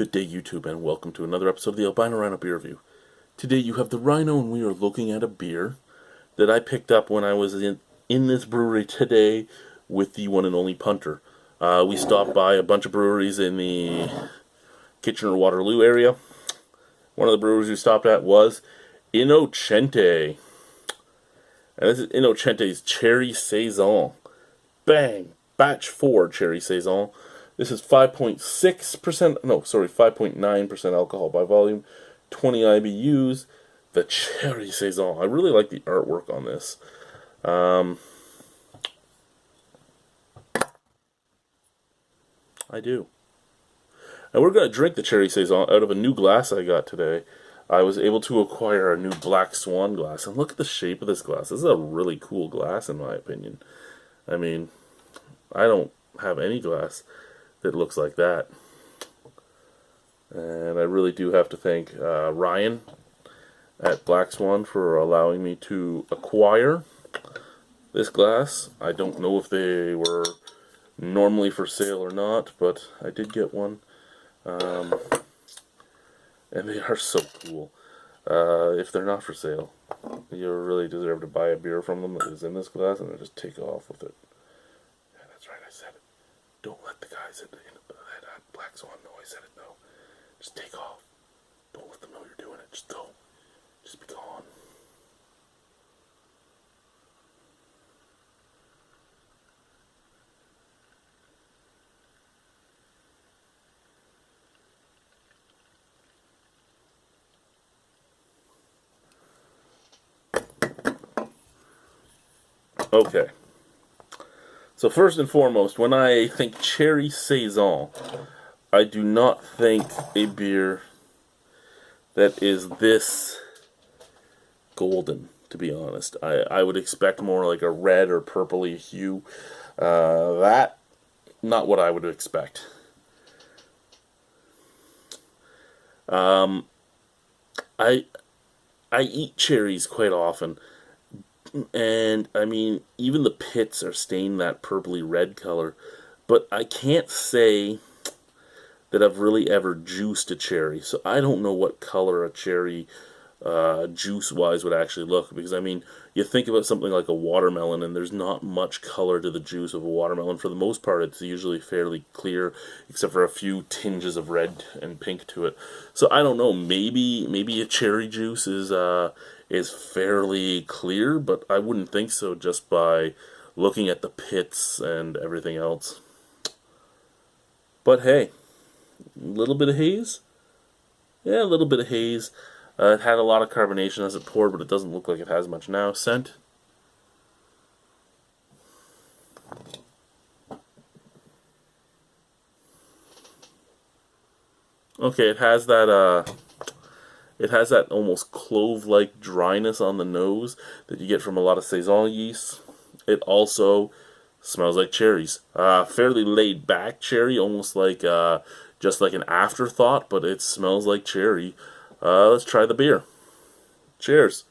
Good day, YouTube, and welcome to another episode of the Albino Rhino Beer Review. Today you have the Rhino, and we are looking at a beer that I picked up when I was in this brewery today with the one and only Punter. We stopped by a bunch of breweries in the Kitchener-Waterloo area. One of the breweries we stopped at was Innocente. And this is Innocente's Cherry Saison. Bang! Batch 4 Cherry Saison. This is 5.9% alcohol by volume, 20 IBUs. The Cherry Saison. I really like the artwork on this. I do. And we're going to drink the Cherry Saison out of a new glass I got today. I was able to acquire a new Black Swan glass. And look at the shape of this glass. This is a really cool glass, in my opinion. I mean, I don't have any glass that looks like that. And I really do have to thank Ryan at Black Swan for allowing me to acquire this glass. I don't know if they were normally for sale or not, but I did get one. And they are so cool. If they're not for sale, you really deserve to buy a beer from them that is in this glass and then just take off with it. Yeah, that's right, I said it. Don't let the guys at Black Swan know I said it, though. Just take off. Don't let them know you're doing it. Just go. Just be gone. Okay. So first and foremost, when I think Cherry Saison, I do not think a beer that is this golden, to be honest. I would expect more like a red or purpley hue. That, not what I would expect. I eat cherries quite often. And, I mean, even the pits are stained that purpley red color. But I can't say that I've really ever juiced a cherry. So I don't know what color a cherry, juice-wise, would actually look. Because, I mean, you think about something like a watermelon, and there's not much color to the juice of a watermelon. For the most part, it's usually fairly clear, except for a few tinges of red and pink to it. So I don't know. Maybe a cherry juice is fairly clear, but I wouldn't think so just by looking at the pits and everything else. But hey, a little bit of haze? Yeah, a little bit of haze. It had a lot of carbonation as it poured, but it doesn't look like it has much now. Scent? Okay, it has that almost clove-like dryness on the nose that you get from a lot of Saison yeast. It also smells like cherries. Fairly laid-back cherry, almost like just like an afterthought, but it smells like cherry. Let's try the beer. Cheers.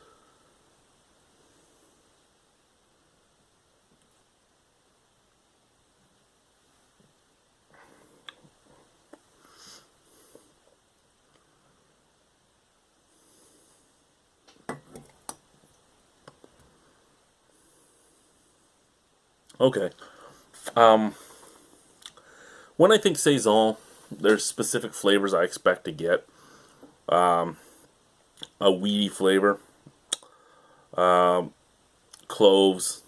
Okay. When I think Saison, there's specific flavors I expect to get. A weedy flavor. Cloves.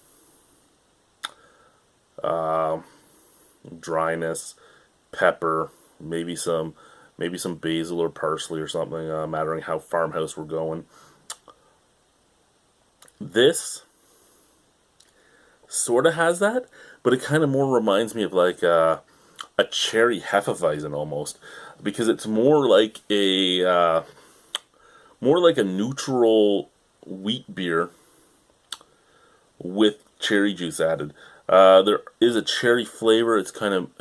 Dryness. Pepper. Maybe some basil or parsley or something, mattering how farmhouse we're going. This sort of has that, but it kind of more reminds me of like a cherry Hefeweizen almost, because it's more like a neutral wheat beer with cherry juice added. There is a cherry flavor. It's kind of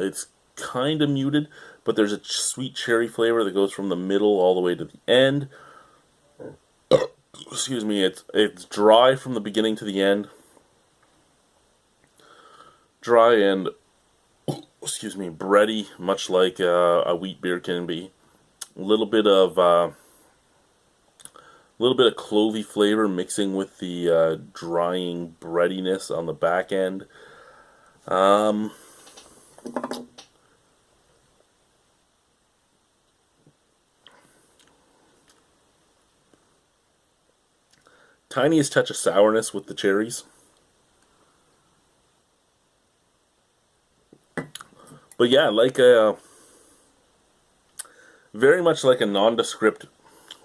muted, but there's a sweet cherry flavor that goes from the middle all the way to the end. Excuse me. It's dry from the beginning to the end. Dry and, excuse me, bready, much like a wheat beer can be. A little bit of clovey flavor mixing with the drying breadiness on the back end. Um, Tiniest touch of sourness with the cherries. But yeah, like a very much like a nondescript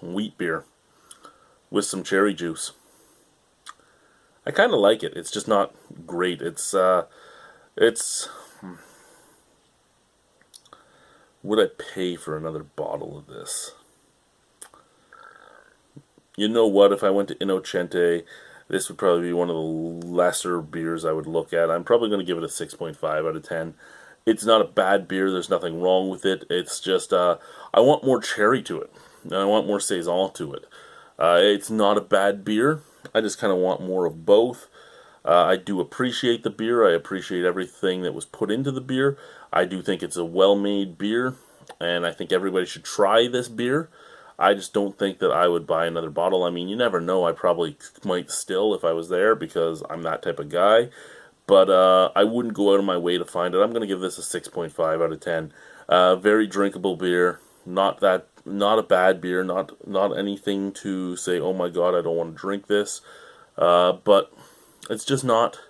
wheat beer with some cherry juice. I kind of like it. It's just not great. It's would I pay for another bottle of this? You know what? If I went to Innocente, this would probably be one of the lesser beers I would look at. I'm probably going to give it a 6.5 out of 10. It's not a bad beer. There's nothing wrong with it. It's just I want more cherry to it, and I want more Saison to it. It's not a bad beer. I just kind of want more of both. I do appreciate the beer. I appreciate everything that was put into the beer. I do think it's a well-made beer, and I think everybody should try this beer. I just don't think that I would buy another bottle. I mean, you never know. I probably might still if I was there because I'm that type of guy. But I wouldn't go out of my way to find it. I'm going to give this a 6.5 out of 10. Very drinkable beer. Not a bad beer. Not anything to say, oh my god, I don't want to drink this. But it's just not.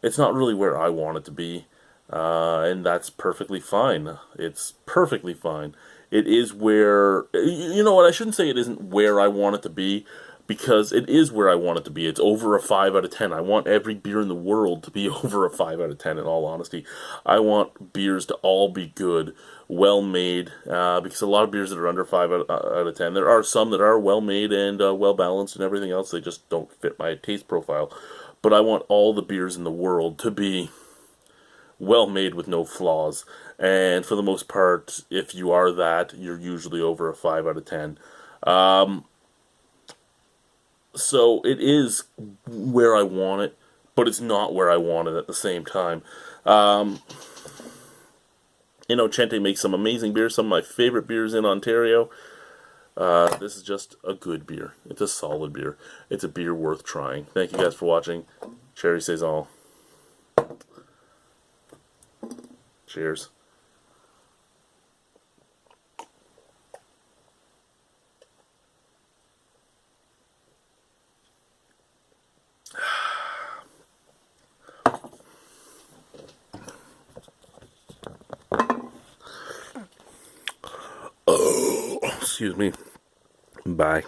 It's not really where I want it to be, and that's perfectly fine. It's perfectly fine. It is where, you know what, I shouldn't say it isn't where I want it to be, because it is where I want it to be. It's over a 5 out of 10. I want every beer in the world to be over a 5 out of 10, in all honesty. I want beers to all be good, well made, because a lot of beers that are under 5 out of 10, there are some that are well made and well balanced and everything else, they just don't fit my taste profile. But I want all the beers in the world to be well made with no flaws. And for the most part, if you are that, you're usually over a 5 out of 10. So it is where I want it, but it's not where I want it at the same time. Innocente makes some amazing beers, some of my favorite beers in Ontario. This is just a good beer. It's a solid beer. It's a beer worth trying. Thank you guys for watching. Cherry Saison. Cheers. Oh, excuse me. Bye.